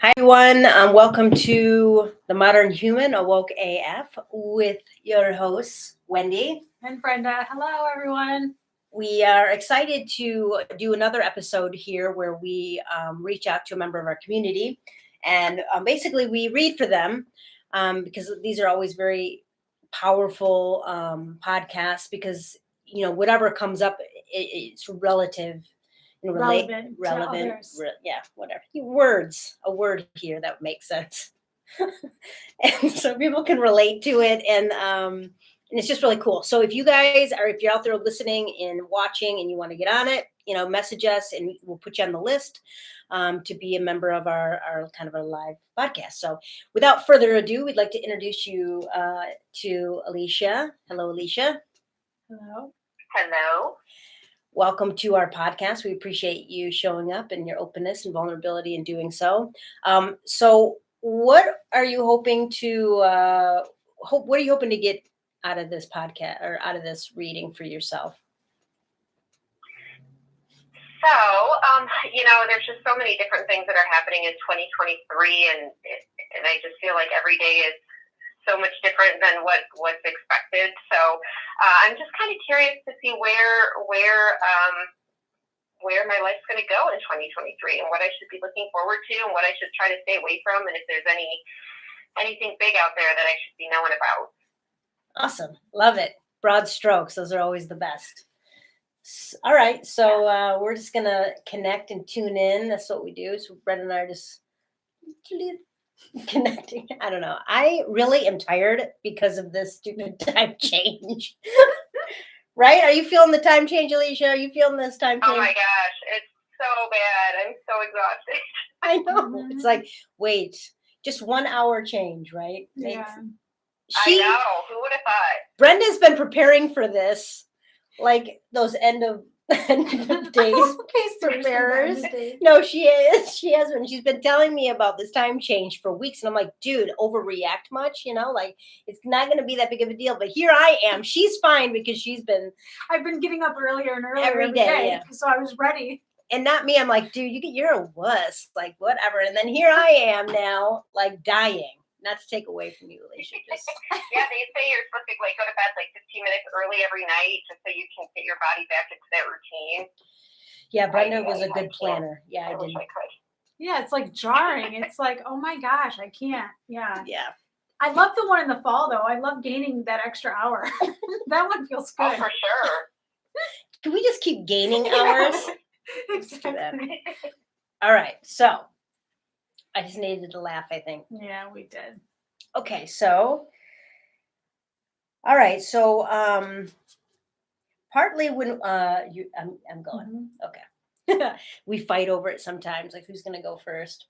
Hi, everyone. Welcome to The Modern Human, Awoke AF, with your hosts, Wendy. And Brenda. Hello, everyone. We are excited to do another episode here where we reach out to a member of our community and basically we read for them because these are always very powerful podcasts because, whatever comes up, it's relative Relevant to relevant, others. yeah, whatever words, a word here that makes sense, and so people can relate to it, and it's just really cool. So if you're out there listening and watching, and you want to get on it, message us, and we'll put you on the list to be a member of our kind of a live podcast. So, without further ado, we'd like to introduce you to Alicia. Hello, Alicia. Hello. Hello. Welcome to our podcast. We appreciate you showing up and your openness and vulnerability in doing so. So, what are you hoping to What are you hoping to get out of this podcast or out of this reading for yourself? So, there's just so many different things that are happening in 2023, and I just feel like every day is so much different than what's expected. So I'm just kind of curious to see where my life's going to go in 2023, and what I should be looking forward to, and what I should try to stay away from, and if there's anything big out there that I should be knowing about. Awesome. Love it. Broad strokes. Those are always the best. All right. So we're just going to connect and tune in. That's what we do. So Brett and I are just connecting. I don't know. I really am tired because of this stupid time change. Right? Are you feeling the time change, Alicia? Are you feeling this time change? Oh my gosh, it's so bad. I'm so exhausted. I know. It's like, wait, just 1 hour change, right? Yeah. I know. Who would have thought? Brenda's been preparing for this, like those end of days preparers. No, she is. She has been. She's been telling me about this time change for weeks, and I'm like, dude, overreact much? Like it's not going to be that big of a deal. But here I am. She's fine because I've been getting up earlier and earlier every day, yeah. So I was ready. And not me. I'm like, dude, you're a wuss, like whatever. And then here I am now, like dying. Not to take away from you, Alicia. Just yeah, they say you're supposed to go to bed like 15 minutes early every night, just so you can get your body back into that routine. Yeah, Brenda was a good planner. Yeah, I did. Yeah, it's like jarring. It's like, oh my gosh, I can't. Yeah. Yeah. I love the one in the fall though. I love gaining that extra hour. That one feels good. Oh, for sure. Can we just keep gaining hours? Exactly. All right, so I just needed to laugh, I think. Yeah, we did. Okay, so all right, so partly when I'm going. Mm-hmm. Okay. We fight over it sometimes, like who's gonna go first.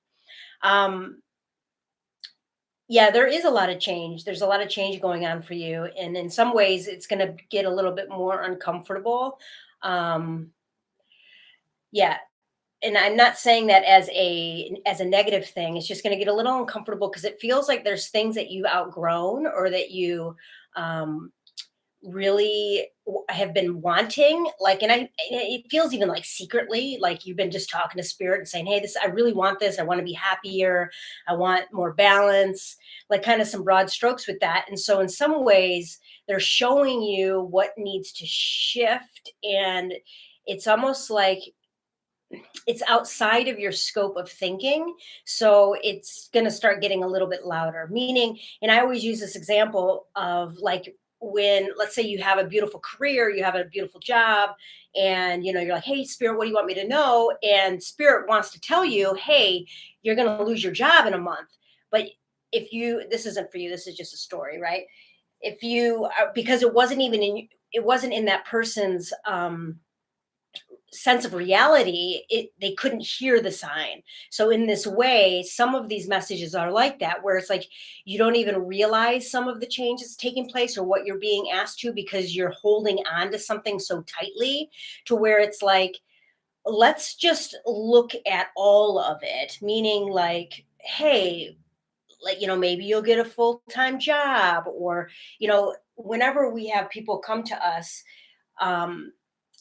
Yeah, there is a lot of change. There's a lot of change going on for you, and in some ways it's gonna get a little bit more uncomfortable. Yeah, and I'm not saying that as a negative thing. It's just going to get a little uncomfortable because it feels like there's things that you've outgrown or that you really have been wanting. Like, and it feels even like secretly, like you've been just talking to spirit and saying, "Hey, I really want this. I want to be happier. I want more balance." Like, kind of some broad strokes with that. And so, in some ways, they're showing you what needs to shift, and it's almost like it's outside of your scope of thinking. So it's going to start getting a little bit louder, meaning, and I always use this example of like when, let's say you have a beautiful career, you have a beautiful job, and you're like, "Hey, spirit, what do you want me to know?" And spirit wants to tell you, "Hey, you're going to lose your job in a month." But this isn't for you, this is just a story, right? If you, because it wasn't in that person's, sense of reality, they couldn't hear the sign. So in this way, some of these messages are like that, where it's like you don't even realize some of the changes taking place or what you're being asked to, because you're holding on to something so tightly, to where it's like, let's just look at all of it, meaning like, hey, like, maybe you'll get a full-time job, or whenever we have people come to us,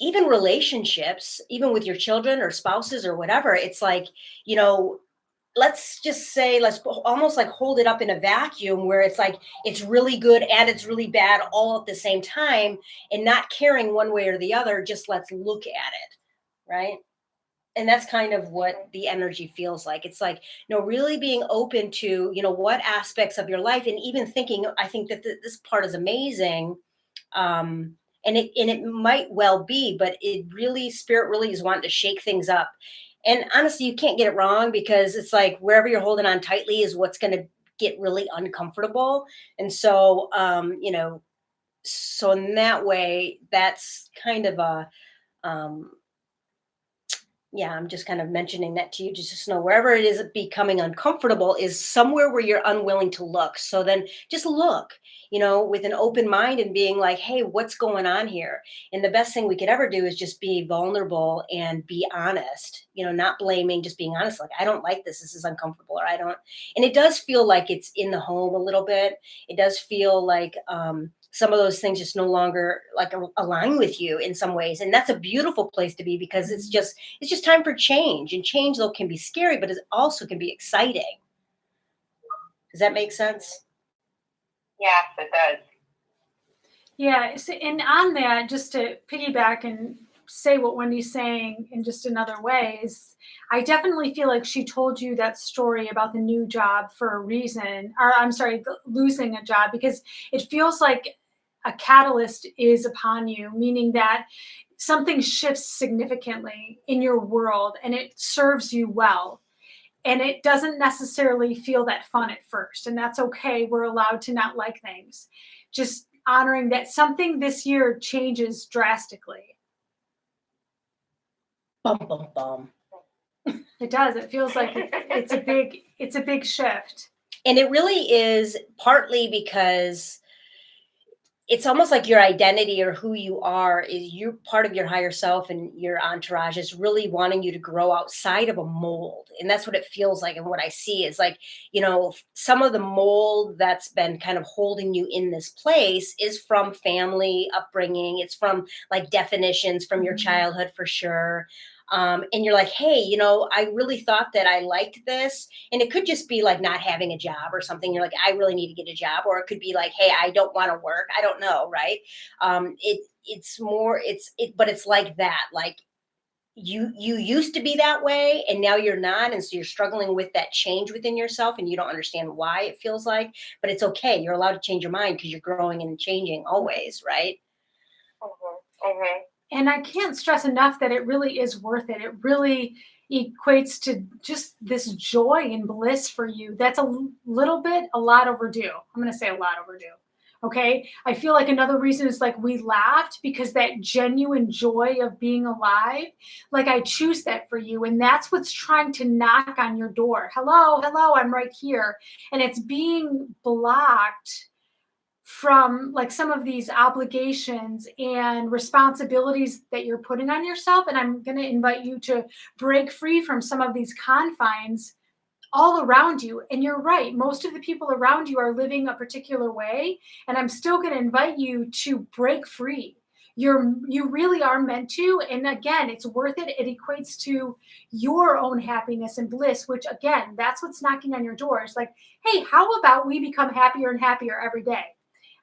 even relationships, even with your children or spouses or whatever, it's like, let's just say, let's almost like hold it up in a vacuum where it's like it's really good and it's really bad all at the same time, and not caring one way or the other, just let's look at it, right? And that's kind of what the energy feels like. It's like, really being open to, what aspects of your life, and even thinking, I think that this part is amazing. Um, and it might well be, but it really, spirit really is wanting to shake things up. And honestly, you can't get it wrong, because it's like wherever you're holding on tightly is what's going to get really uncomfortable. And so, so in that way, that's kind of a, um, yeah, I'm just kind of mentioning that to you, just to know wherever it is becoming uncomfortable is somewhere where you're unwilling to look. So then just look, with an open mind, and being like, hey, what's going on here? And the best thing we could ever do is just be vulnerable and be honest, not blaming, just being honest. Like, I don't like this. This is uncomfortable, or I don't. And it does feel like it's in the home a little bit. It does feel like, some of those things just no longer like align with you in some ways. And that's a beautiful place to be, because it's just time for change. And change, though, can be scary, but it also can be exciting. Does that make sense? Yes, it does. Yeah, and on that, just to piggyback and say what Wendy's saying in just another way, is I definitely feel like she told you that story about the new job for a reason, or I'm sorry, losing a job, because it feels like a catalyst is upon you, meaning that something shifts significantly in your world and it serves you well. And it doesn't necessarily feel that fun at first. And that's okay. We're allowed to not like things. Just honoring that something this year changes drastically. Bum, bum, bum. It does. It feels like it's a big shift. And it really is, partly because it's almost like your identity, or who you are, is you part of your higher self, and your entourage is really wanting you to grow outside of a mold. And that's what it feels like. And what I see is like, some of the mold that's been kind of holding you in this place is from family upbringing. It's from like definitions from your childhood, for sure. And you're like, hey, I really thought that I liked this. And it could just be like not having a job or something. You're like, I really need to get a job. Or it could be like, hey, I don't want to work. I don't know. Right. It's more, but it's like that. Like, you used to be that way, and now you're not. And so you're struggling with that change within yourself, and you don't understand why it feels like, but it's okay. You're allowed to change your mind, because you're growing and changing always. Right. Mm-hmm. Mm-hmm. And I can't stress enough that it really is worth it. It really equates to just this joy and bliss for you. That's a lot overdue. I'm going to say a lot overdue. Okay. I feel like another reason is like we laughed because that genuine joy of being alive, like I choose that for you. And that's what's trying to knock on your door. Hello, hello, I'm right here. And it's being blocked from like some of these obligations and responsibilities that you're putting on yourself. And I'm going to invite you to break free from some of these confines all around you. And you're right, most of the people around you are living a particular way. And I'm still going to invite you to break free. You really are meant to. And again, it's worth it. It equates to your own happiness and bliss, which again, that's what's knocking on your door. It's like, hey, how about we become happier and happier every day?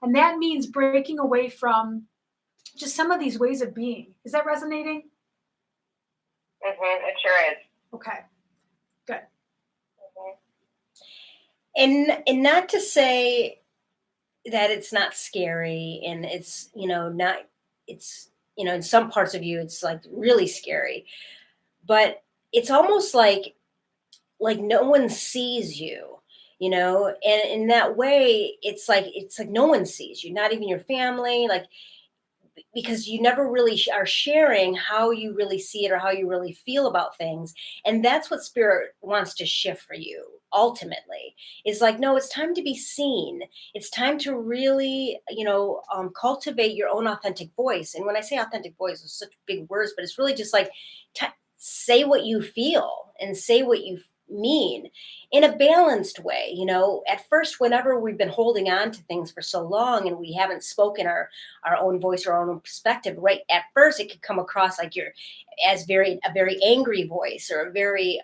And that means breaking away from just some of these ways of being. Is that resonating? Mm-hmm. It sure is. Okay, good. And not to say that it's not scary, and it's, not, it's, in some parts of you, it's like really scary, but it's almost like no one sees you, and in that way, it's like no one sees you, not even your family, like, because you never really are sharing how you really see it, or how you really feel about things. And that's what spirit wants to shift for you ultimately, is like, no, it's time to be seen. It's time to really, cultivate your own authentic voice. And when I say authentic voice, it's such big words, but it's really just like, say what you feel, and say what you mean, in a balanced way. At first, whenever we've been holding on to things for so long, and we haven't spoken our own voice or our own perspective, right, at first it could come across like you're a very angry voice, or a very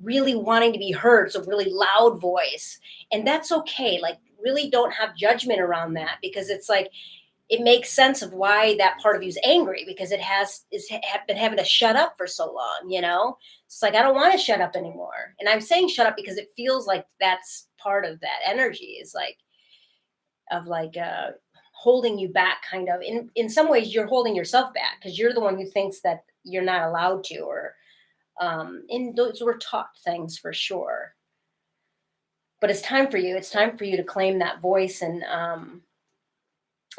really wanting to be heard, so really loud voice. And that's okay. Like, really don't have judgment around that, because it's like, it makes sense of why that part of you is angry, because been having to shut up for so long, you know? It's like, I don't want to shut up anymore. And I'm saying shut up because it feels like that's part of that energy, is like, of like, holding you back, kind of. In some ways, you're holding yourself back because you're the one who thinks that you're not allowed to, or and those were taught things for sure. But it's time for you. It's time for you to claim that voice, and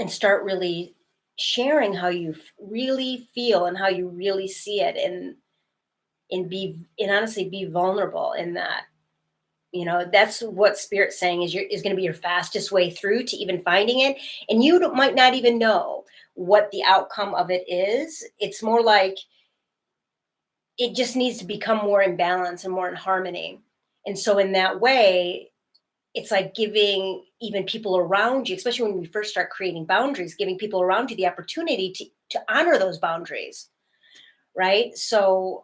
start really sharing how you really feel and how you really see it, and honestly be vulnerable in that. You know, that's what Spirit's saying is going to be your fastest way through to even finding it. And you might not even know what the outcome of it is. It's more like it just needs to become more in balance and more in harmony. And so in that way, it's like giving even people around you, especially when we first start creating boundaries, giving people around you the opportunity to honor those boundaries, right? So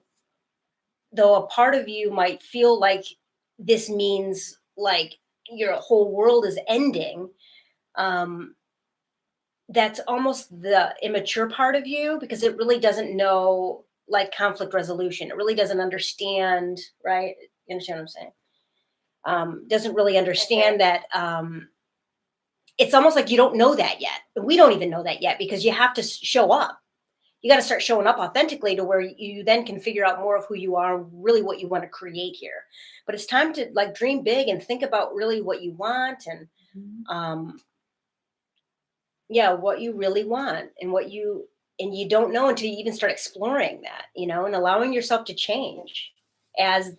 though a part of you might feel like this means like your whole world is ending, um, that's almost the immature part of you, because it really doesn't know like conflict resolution. It really doesn't understand, right? You understand what I'm saying? Doesn't really understand that. It's almost like you don't know that yet. We don't even know that yet, because you have to show up. You got to start showing up authentically to where you then can figure out more of who you are, really what you want to create here. But it's time to like dream big and think about really what you want, and yeah, what you really want, and you don't know until you even start exploring that, and allowing yourself to change as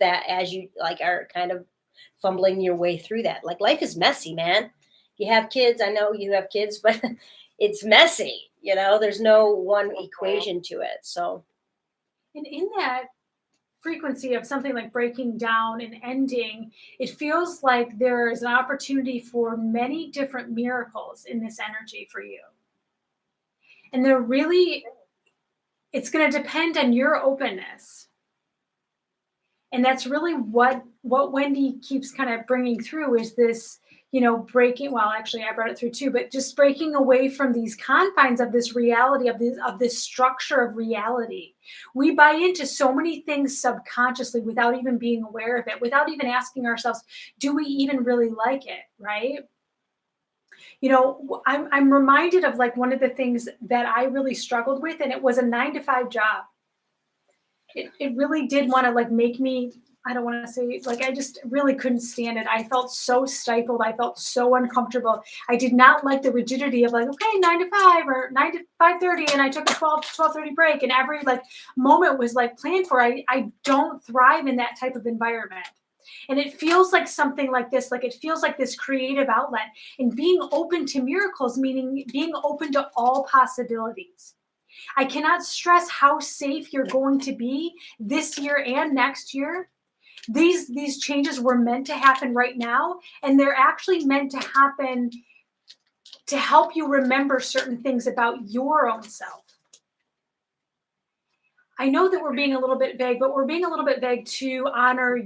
you like are kind of fumbling your way through that. Like, life is messy, man. You have kids, I know you have kids, but it's messy. There's no one equation to it. So And in that frequency of something like breaking down and ending, it feels like there is an opportunity for many different miracles in this energy for you. And it's going to depend on your openness. And that's really what Wendy keeps kind of bringing through, is this, breaking, well, actually I brought it through too, but just breaking away from these confines of this reality, of this structure of reality. We buy into so many things subconsciously without even being aware of it, without even asking ourselves, do we even really like it, right? I'm reminded of like one of the things that I really struggled with, and it was a 9-to-5 job. It really did want to like make me, I don't want to say, like, I just really couldn't stand it. I felt so stifled. I felt so uncomfortable. I did not like the rigidity of like, okay, 9 to 5 or 9 to 5:30, and I took a 12:30 break, and every like moment was like planned for. I don't thrive in that type of environment. And it feels like something like this, like it feels like this creative outlet, and being open to miracles, meaning being open to all possibilities. I cannot stress how safe you're going to be this year and next year. These changes were meant to happen right now, and they're actually meant to happen to help you remember certain things about your own self. I know that we're being a little bit vague, but we're being a little bit vague to honor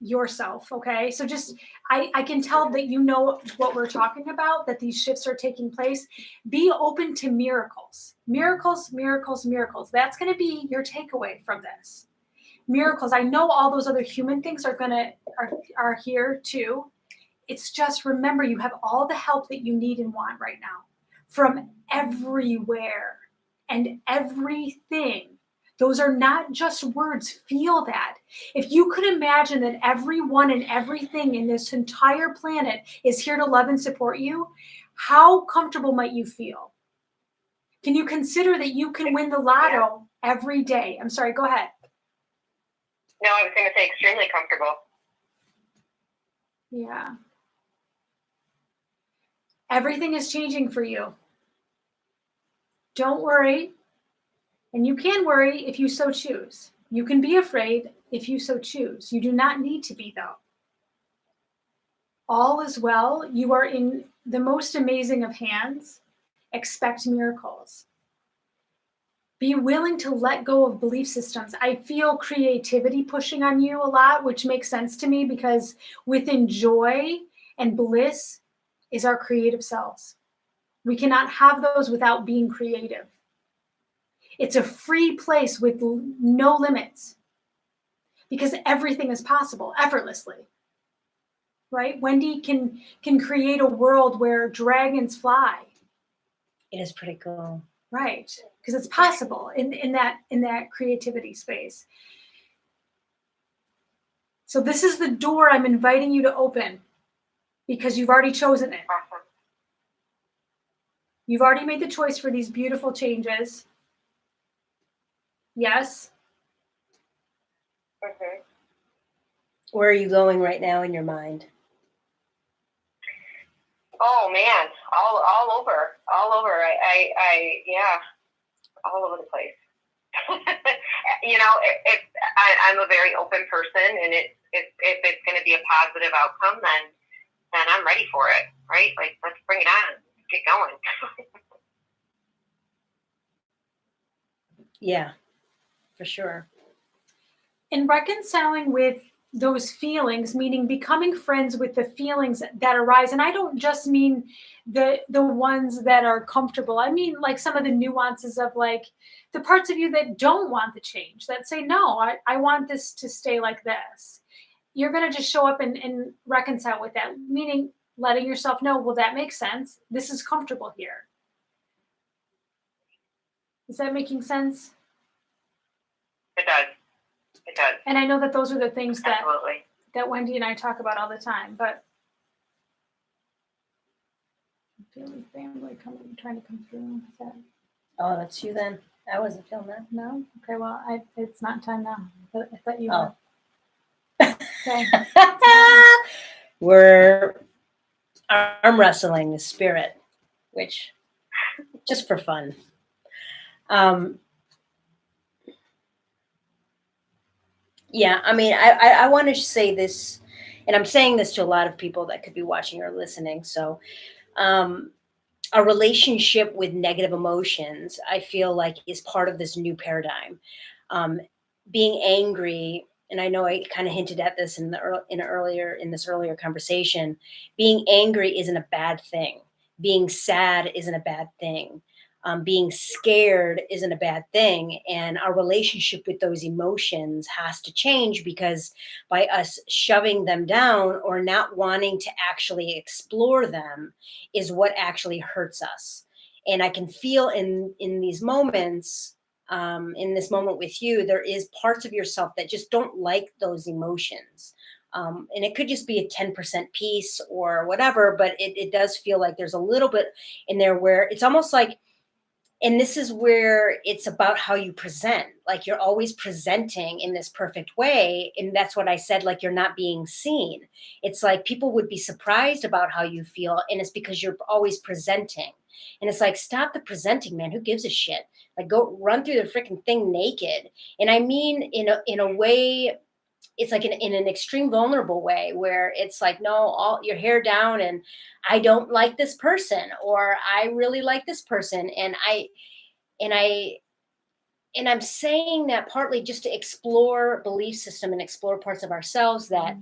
yourself. Okay. So just, I can tell that you know what we're talking about, that these shifts are taking place. Be open to miracles. Miracles, miracles, miracles. That's going to be your takeaway from this. Miracles. I know all those other human things are here too. It's just, remember, you have all the help that you need and want right now from everywhere and everything. Those are not just words. Feel that. If you could imagine that everyone and everything in this entire planet is here to love and support you, how comfortable might you feel? Can you consider that you can win the lotto every day? I'm sorry, go ahead. No, I was going to say extremely comfortable. Yeah. Everything is changing for you. Don't worry. And you can worry if you so choose. You can be afraid if you so choose. You do not need to be, though. All is well. You are in the most amazing of hands. Expect miracles. Be willing to let go of belief systems. I feel creativity pushing on you a lot, which makes sense to me because within joy and bliss is our creative selves. We cannot have those without being creative. It's a free place with no limits because everything is possible effortlessly. Right? Wendy can create a world where dragons fly. It is pretty cool. Right. Because it's possible in that creativity space. So this is the door I'm inviting you to open because you've already chosen it. Awesome. You've already made the choice for these beautiful changes. Yes. Mm-hmm. Where are you going right now in your mind? Oh man, all over. Yeah, all over the place. I'm a very open person, and if it's going to be a positive outcome, then I'm ready for it, right? Like, let's bring it on, get going. Yeah, for sure. In reconciling with those feelings, meaning becoming friends with the feelings that arise, and I don't just mean the ones that are comfortable. I mean like some of the nuances of like the parts of you that don't want the change, that say, no, I want this to stay like this. You're going to just show up and reconcile with that, meaning letting yourself know, well, that makes sense. This is comfortable here. Is that making sense? It does. It does. And I know that those are the things Absolutely. that Wendy and I talk about all the time, but I feel like family trying to come through. Is that... Oh, that's you then. I wasn't feeling that. No? Okay, well, it's not time now. I thought you Oh. were. Okay. We're arm wrestling the spirit, which just for fun. Yeah, I mean, I want to say this, and I'm saying this to a lot of people that could be watching or listening. So, a relationship with negative emotions, I feel like, is part of this new paradigm. Um, Being angry, and I know I kind of hinted at this in this earlier conversation. Being angry isn't a bad thing. Being sad isn't a bad thing. Being scared isn't a bad thing, and our relationship with those emotions has to change because by us shoving them down or not wanting to actually explore them is what actually hurts us. And I can feel in these moments, in this moment with you, there is parts of yourself that just don't like those emotions. And it could just be a 10% piece or whatever, but it does feel like there's a little bit in there where it's almost like, and this is where it's about how you present. Like you're always presenting in this perfect way. And that's what I said, like you're not being seen. It's like people would be surprised about how you feel. And it's because you're always presenting. And it's like, stop the presenting, man. Who gives a shit? Like go run through the freaking thing naked. And I mean, in a way, it's like in an extreme vulnerable way where it's like, no, all your hair down and I don't like this person, or I really like this person. And I'm saying that partly just to explore belief system and explore parts of ourselves that,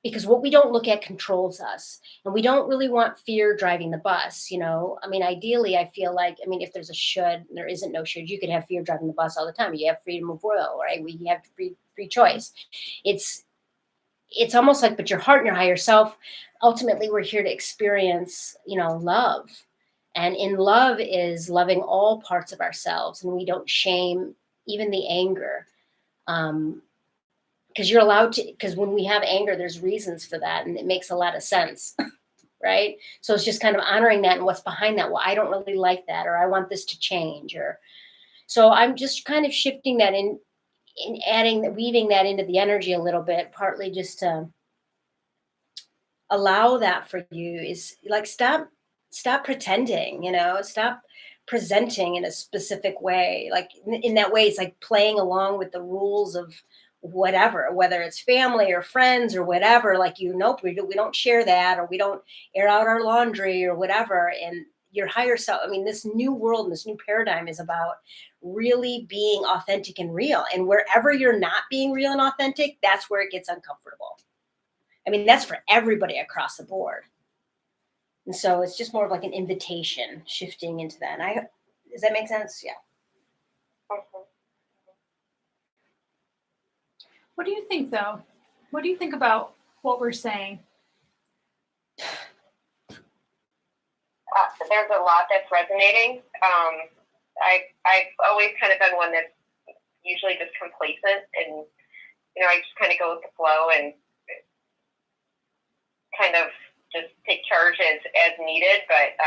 because what we don't look at controls us, and we don't really want fear driving the bus. I mean, ideally, I feel like, I mean, if there's a should, there isn't no should. You could have fear driving the bus all the time. You have freedom of will, right? We have free choice. It's almost like, but your heart and your higher self, ultimately, we're here to experience, love. And in love is loving all parts of ourselves, and we don't shame even the anger. Because you're allowed to, because when we have anger, there's reasons for that, and it makes a lot of sense. Right? So it's just kind of honoring that and what's behind that. Well, I don't really like that, or I want this to change, or so I'm just kind of shifting that in weaving that into the energy a little bit, partly just to allow that for you. Is like, stop pretending, stop presenting in a specific way. Like in that way, it's like playing along with the rules of whatever, whether it's family or friends or whatever. Like, nope, we don't share that, or we don't air out our laundry or whatever. And your higher self. I mean, this new world and this new paradigm is about really being authentic and real. And wherever you're not being real and authentic, that's where it gets uncomfortable. I mean, that's for everybody across the board. And so it's just more of like an invitation shifting into that. And does that make sense? Yeah. What do you think, though? What do you think about what we're saying? There's a lot that's resonating. I've always kind of been one that's usually just complacent, and I just kind of go with the flow and kind of just take charge as needed. But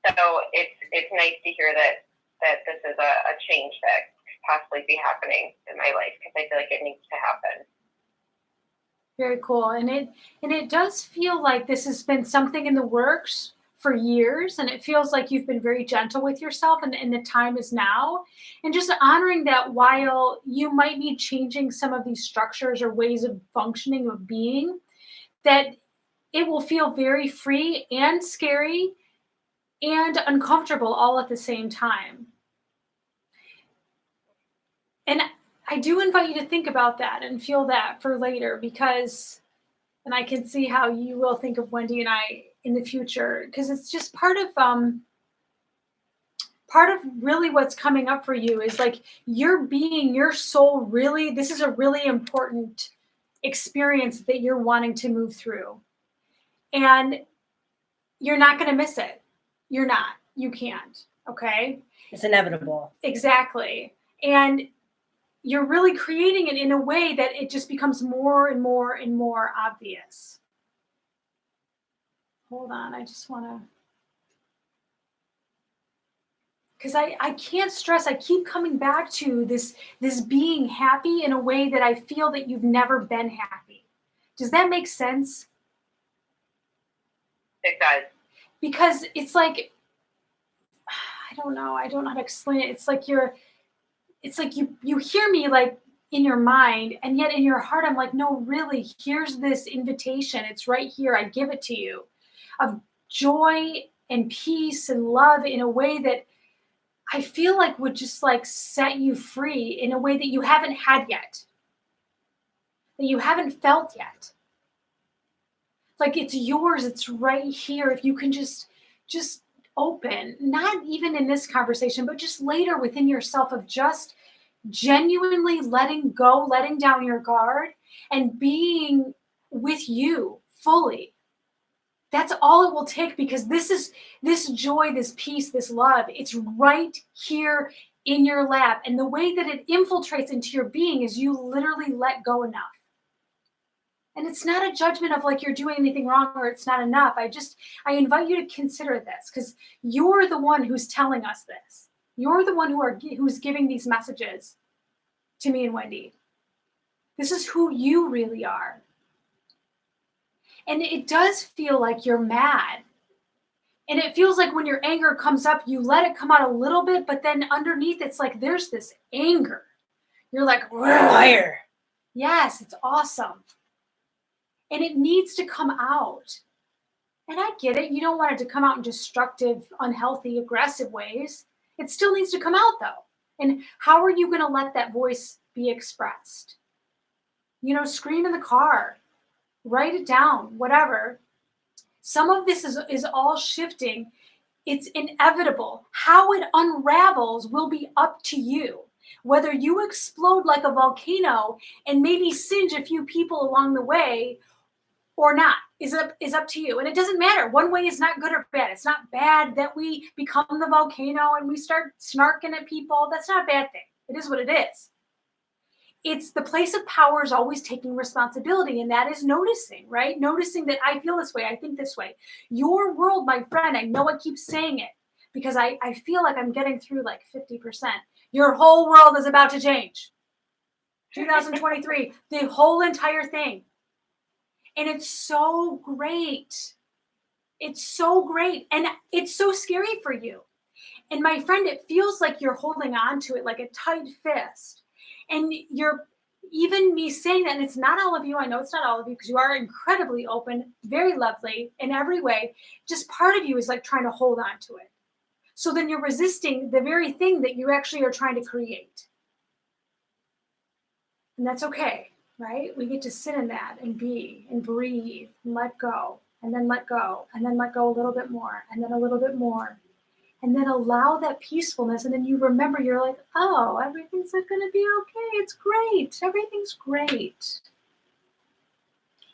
so it's nice to hear that this is a change that could possibly be happening in my life, because I feel like it needs to happen. Very cool. And it does feel like this has been something in the works for years, and it feels like you've been very gentle with yourself, and the time is now. And just honoring that while you might be changing some of these structures or ways of functioning, of being, that it will feel very free and scary and uncomfortable all at the same time. And I do invite you to think about that and feel that for later, because, and I can see how you will think of Wendy and I in the future, because it's just part of really what's coming up for you is like your being, your soul, really, this is a really important experience that you're wanting to move through. And you're not going to miss it. You're not. You can't. Okay? It's inevitable. Exactly. And you're really creating it in a way that it just becomes more and more and more obvious. Hold on. I just want to... Because I can't stress, I keep coming back to this being happy in a way that I feel that you've never been happy. Does that make sense? It does. Because it's like, I don't know how to explain it. It's like you hear me like in your mind, and yet in your heart, I'm like, no, really, here's this invitation. It's right here. I give it to you, of joy and peace and love in a way that I feel like would just like set you free in a way that you haven't had yet, that you haven't felt yet. Like it's yours. It's right here. If you can just open, not even in this conversation, but just later within yourself, of just genuinely letting go, letting down your guard, and being with you fully. That's all it will take, because this joy, this peace, this love, it's right here in your lap. And the way that it infiltrates into your being is you literally let go enough. And it's not a judgment of like you're doing anything wrong or it's not enough. I invite you to consider this, because you're the one who's telling us this. You're the one who's giving these messages to me and Wendy. This is who you really are. And it does feel like you're mad. And it feels like when your anger comes up, you let it come out a little bit, but then underneath it's like there's this anger. You're like, Fire. Yes, it's awesome. And it needs to come out. And I get it. You don't want it to come out in destructive, unhealthy, aggressive ways. It still needs to come out, though. And how are you going to let that voice be expressed? Scream in the car, write it down, whatever. Some of this is all shifting. It's inevitable. How it unravels will be up to you. Whether you explode like a volcano and maybe singe a few people along the way or not is up to you. And it doesn't matter. One way is not good or bad. It's not bad that we become the volcano and we start snarking at people. That's not a bad thing. It is what it is. It's the place of power is always taking responsibility, and that is noticing, right? Noticing that I feel this way, I think this way. Your world, my friend, I know I keep saying it because I feel like I'm getting through like 50%. Your whole world is about to change. 2023, the whole entire thing. And it's so great. It's so great. And it's so scary for you. And my friend, it feels like you're holding on to it like a tight fist. And you're even me saying that, and it's not all of you, I know it's not all of you, because you are incredibly open, very lovely in every way, just part of you is like trying to hold on to it. So then you're resisting the very thing that you actually are trying to create. And that's okay, right? We get to sit in that and be and breathe and let go, and then let go, and then let go a little bit more, and then a little bit more. And then allow that peacefulness. And then you remember, you're like, oh, everything's going to be okay. It's great. Everything's great.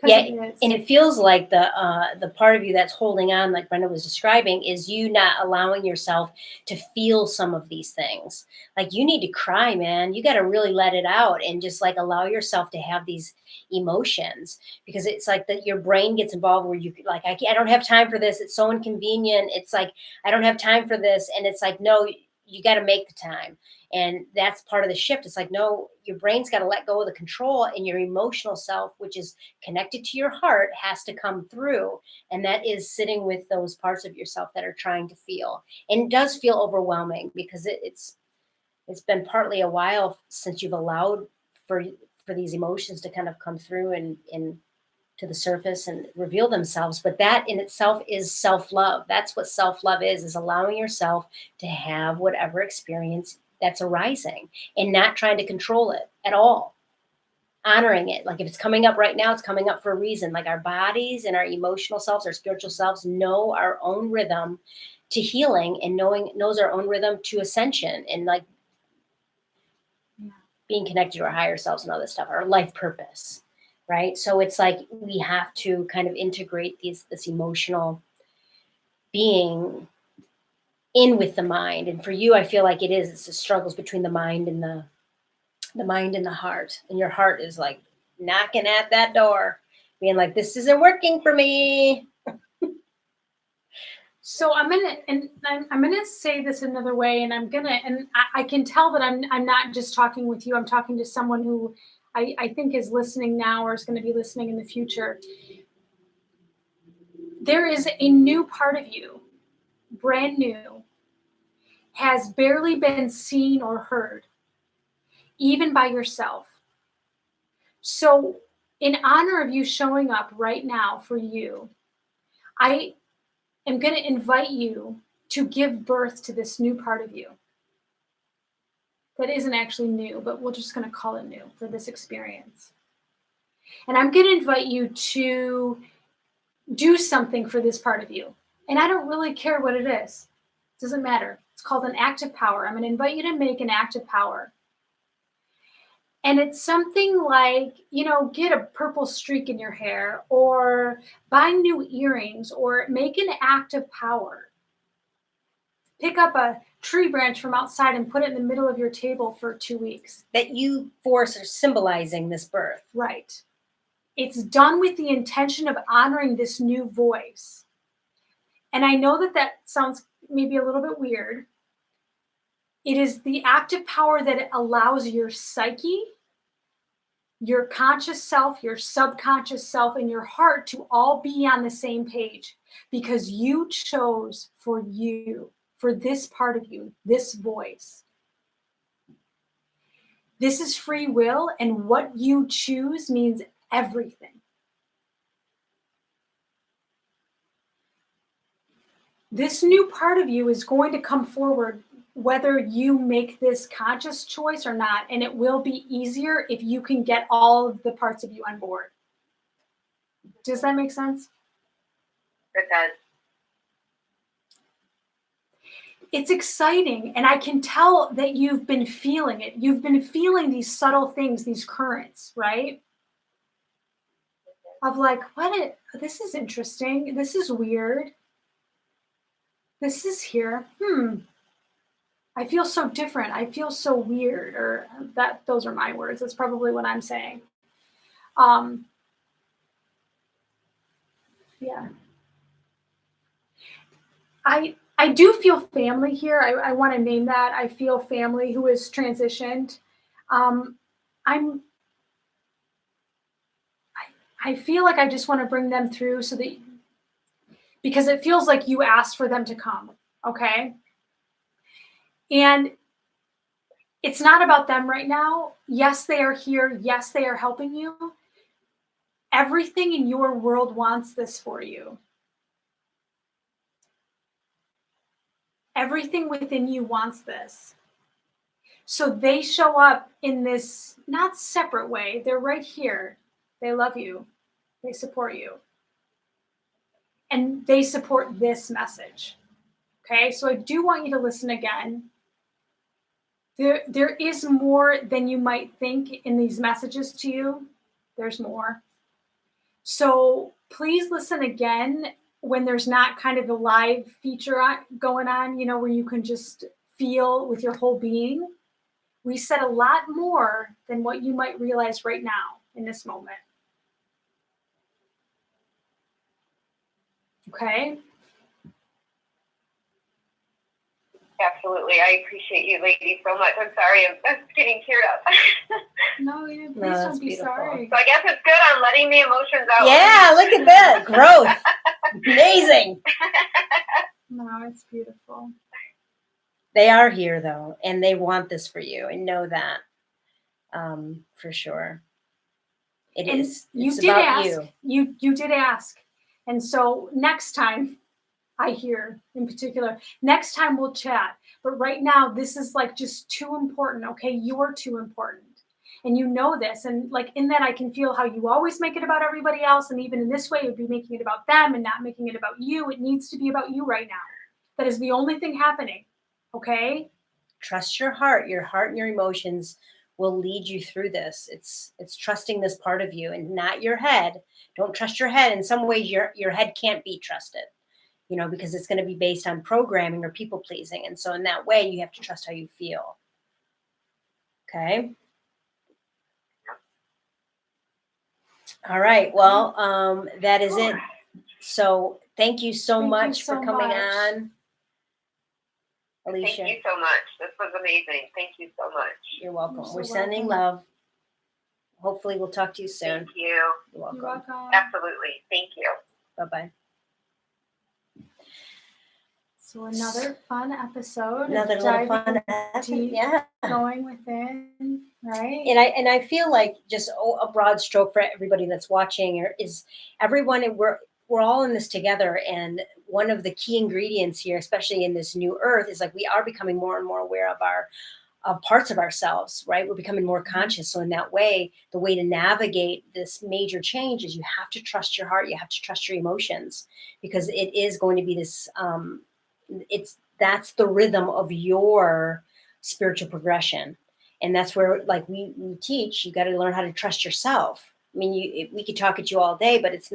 Yeah, It and it feels like the part of you that's holding on, like Brenda was describing, is you not allowing yourself to feel some of these things. Like you need to cry, man. You got to really let it out and just like allow yourself to have these emotions, because it's like that your brain gets involved where you like, I don't have time for this. It's so inconvenient. It's like, I don't have time for this. And it's like, no, you got to make the time. And that's part of the shift. It's like, no, your brain's got to let go of the control, and your emotional self, which is connected to your heart, has to come through. And that is sitting with those parts of yourself that are trying to feel. And it does feel overwhelming because it's been partly a while since you've allowed for these emotions to kind of come through and to the surface and reveal themselves. But that in itself is self-love. That's what self-love is allowing yourself to have whatever experience that's arising and not trying to control it at all. Honoring it. Like if it's coming up right now, it's coming up for a reason. Like our bodies and our emotional selves, our spiritual selves know our own rhythm to healing, and knows our own rhythm to ascension, and like being connected to our higher selves and all this stuff, our life purpose. Right. So it's like we have to kind of integrate this emotional being in with the mind. And for you, I feel like it's the struggles between the mind and the heart. And your heart is like knocking at that door, being like, this isn't working for me. So I'm gonna say this another way, and I can tell that I'm not just talking with you. I'm talking to someone who I think is listening now or is going to be listening in the future. There is a new part of you, brand new, has barely been seen or heard, even by yourself. So in honor of you showing up right now for you, I am going to invite you to give birth to this new part of you. That isn't actually new, but we're just going to call it new for this experience. And I'm going to invite you to do something for this part of you. And I don't really care what it is. It doesn't matter. It's called an act of power. I'm going to invite you to make an act of power. And it's something like, get a purple streak in your hair, or buy new earrings, or make an act of power. Pick up a tree branch from outside and put it in the middle of your table for 2 weeks. That you force are symbolizing this birth. Right. It's done with the intention of honoring this new voice. And I know that sounds maybe a little bit weird. It is the active power that allows your psyche, your conscious self, your subconscious self, and your heart to all be on the same page, because you chose for this part of you, this voice. This is free will, and what you choose means everything. This new part of you is going to come forward whether you make this conscious choice or not, and it will be easier if you can get all of the parts of you on board. Does that make sense? It does. It's exciting, and I can tell that you've been feeling it. You've been feeling these subtle things, these currents, right? Of like, this is interesting. This is weird. This is here. I feel so different. I feel so weird, or those are my words. That's probably what I'm saying. Yeah. I do feel family here. I want to name that. I feel family who is transitioned. I feel like I just want to bring them through because it feels like you asked for them to come. Okay. And It's not about them right now. Yes, they are here. Yes, they are helping you. Everything in your world wants this for you. Everything within you wants this. So they show up in this not separate way. They're right here. They love you. They support you. And they support this message. Okay, so I do want you to listen again. There is more than you might think in these messages to you. There's more. So please listen again when there's not kind of the live feature going on, where you can just feel with your whole being. We said a lot more than what you might realize right now in this moment. Okay? Absolutely. I appreciate you ladies so much. I'm sorry. I'm getting teared up. No, please don't be beautiful. sorry. So I guess it's good. I'm letting the emotions out. Yeah, look at that. Growth. Amazing. No, it's beautiful. They are here, though, and they want this for you, and know that for sure. It's about ask, you did ask. And so next time, I hear in particular, next time we'll chat. But right now, this is like just too important, okay? You're too important. And you know this. And like in that, I can feel how you always make it about everybody else. And even in this way, you'd be making it about them and not making it about you. It needs to be about you right now. That is the only thing happening, okay? Trust your heart. Your heart and your emotions will lead you through this. It's trusting this part of you and not your head. Don't trust your head. In some ways, your head can't be trusted. Because it's going to be based on programming or people pleasing. And so in that way, you have to trust how you feel. Okay. All right. Well, that is it. So thank you so much for coming on, Alicia. Thank you so much. This was amazing. Thank you so much. You're welcome. You're so We're sending welcome. love. Hopefully we'll talk to you soon. Thank you. You're welcome. You're welcome. Absolutely. Thank you. Bye-bye. So another fun episode. Another little fun deep, yeah. Going within, right? And I feel like just a broad stroke for everybody that's watching is everyone, we're all in this together. And one of the key ingredients here, especially in this new earth, is like we are becoming more and more aware of parts of ourselves, right? We're becoming more conscious. So in that way, the way to navigate this major change is you have to trust your heart. You have to trust your emotions, because it is going to be this, that's the rhythm of your spiritual progression. And that's where, like we teach, you got to learn how to trust yourself. I mean, we could talk at you all day, but it's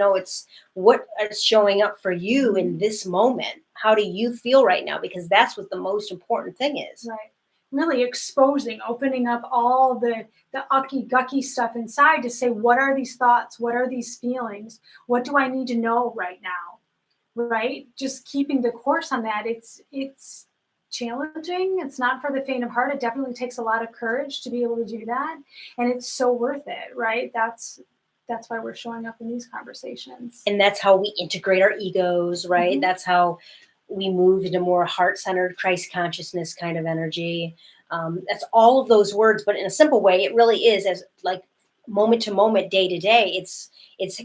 what is showing up for you in this moment. How do you feel right now? Because that's what the most important thing is. Right. Really exposing, opening up all the ucky gucky stuff inside to say, what are these thoughts? What are these feelings? What do I need to know right now? Right? Just keeping the course on that. It's challenging. It's not for the faint of heart. It definitely takes a lot of courage to be able to do that. And it's so worth it, right? That's why we're showing up in these conversations. And that's how we integrate our egos, right? Mm-hmm. That's how we move into more heart-centered Christ consciousness kind of energy. That's all of those words, but in a simple way, it really is as like moment to moment, day to day. It's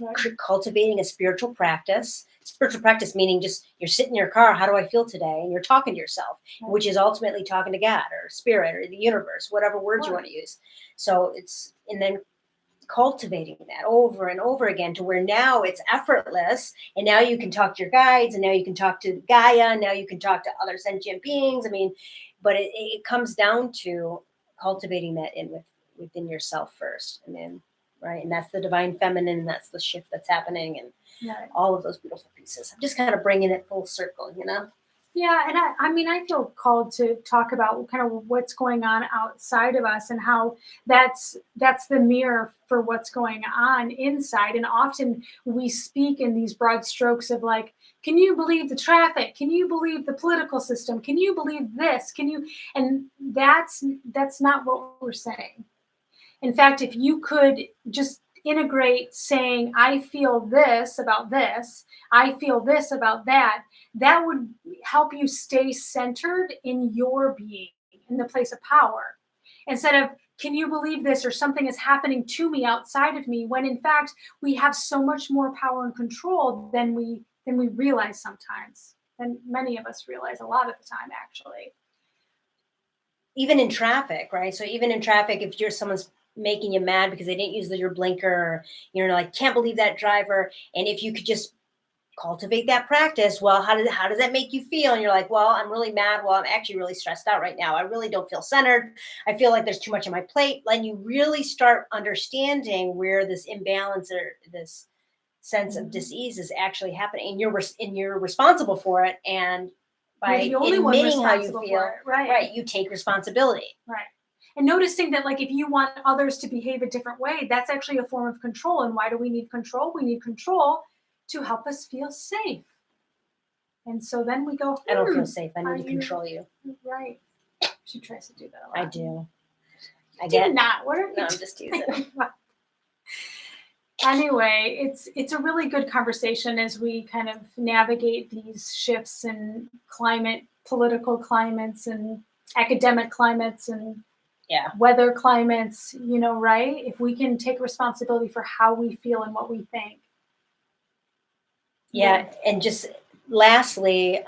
right. Cultivating a spiritual practice. Spiritual practice meaning just you're sitting in your car. How do I feel today? And you're talking to yourself, Right. which is ultimately talking to God or spirit or the universe, whatever words you Right. want to use. So and then cultivating that over and over again to where now it's effortless. And now you can talk to your guides, and now you can talk to Gaia, and now you can talk to other sentient beings. I mean, but it comes down to cultivating that within yourself first. And then, right. And that's the divine feminine. And that's the shift that's happening. And Right. all of those beautiful pieces. I'm just kind of bringing it full circle, Yeah, and I feel called to talk about kind of what's going on outside of us and how that's the mirror for what's going on inside. And often we speak in these broad strokes of like, can you believe the traffic? Can you believe the political system? Can you believe this? Can you? And that's not what we're saying. In fact, if you could just integrate saying, I feel this about this, I feel this about that, that would help you stay centered in your being, in the place of power. instead of, can you believe this, or something is happening to me outside of me, when in fact we have so much more power and control than we realize sometimes, than many of us realize a lot of the time, actually. Even in traffic, right? So even in traffic, if someone's making you mad because they didn't use your blinker, or, like, can't believe that driver. And if you could just cultivate that practice, well, how does that make you feel? And you're like, well, I'm really mad. Well, I'm actually really stressed out right now. I really don't feel centered. I feel like there's too much on my plate. Then you really start understanding where this imbalance or this sense of dis-ease is actually happening, and you're responsible for it. And by You're the only one admitting how you responsible feel, for it, right? you take responsibility. Right. And noticing that, like, if you want others to behave a different way, that's actually a form of control. And why do we need control? We need control to help us feel safe. And so then we go, I don't feel safe. I need to you control you. Right. She tries to do that a lot. I do. Do not. What are you No, I'm just teasing. Anyway, it's a really good conversation as we kind of navigate these shifts in political climates and academic climates and weather climates, right? If we can take responsibility for how we feel and what we think. Yeah. And just lastly,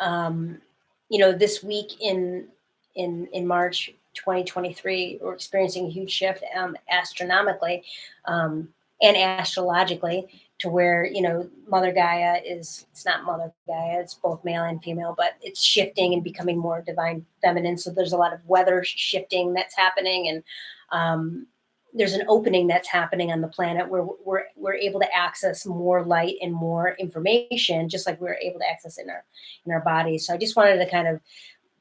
this week in March 2023, we're experiencing a huge shift astronomically and astrologically, to where, Mother Gaia it's not Mother Gaia, it's both male and female, but it's shifting and becoming more divine feminine. So there's a lot of weather shifting that's happening, and there's an opening that's happening on the planet where we're able to access more light and more information, just like we're able to access in our bodies. So I just wanted to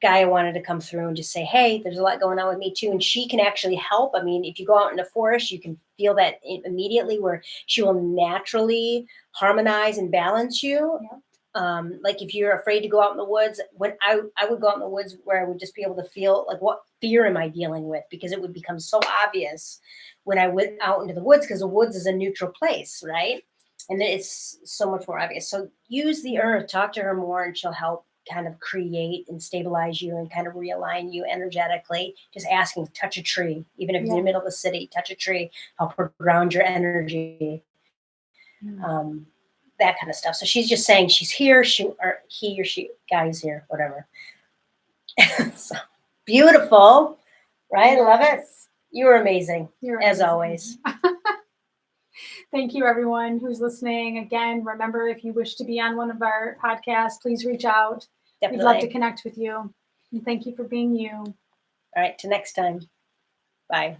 Gaia wanted to come through and just say, hey, there's a lot going on with me too. And she can actually help. I mean, if you go out in the forest, you can feel that immediately, where she will naturally harmonize and balance you. Yeah. Like if you're afraid to go out in the woods, when I would go out in the woods, where I would just be able to feel like, what fear am I dealing with? Because it would become so obvious when I went out into the woods, because the woods is a neutral place, right? And it's so much more obvious. So use the earth, talk to her more, and she'll help kind of create and stabilize you and kind of realign you energetically. Just asking, touch a tree, even if it's in the middle of the city, touch a tree, help her ground your energy. That kind of stuff. So she's just saying she's here, he or she, guy's here, whatever. So beautiful, right? Yes. Love it. You were amazing, as always. Thank you, everyone who's listening. Again, remember, if you wish to be on one of our podcasts, please reach out. Definitely. We'd love to connect with you. And thank you for being you. All right, till next time. Bye.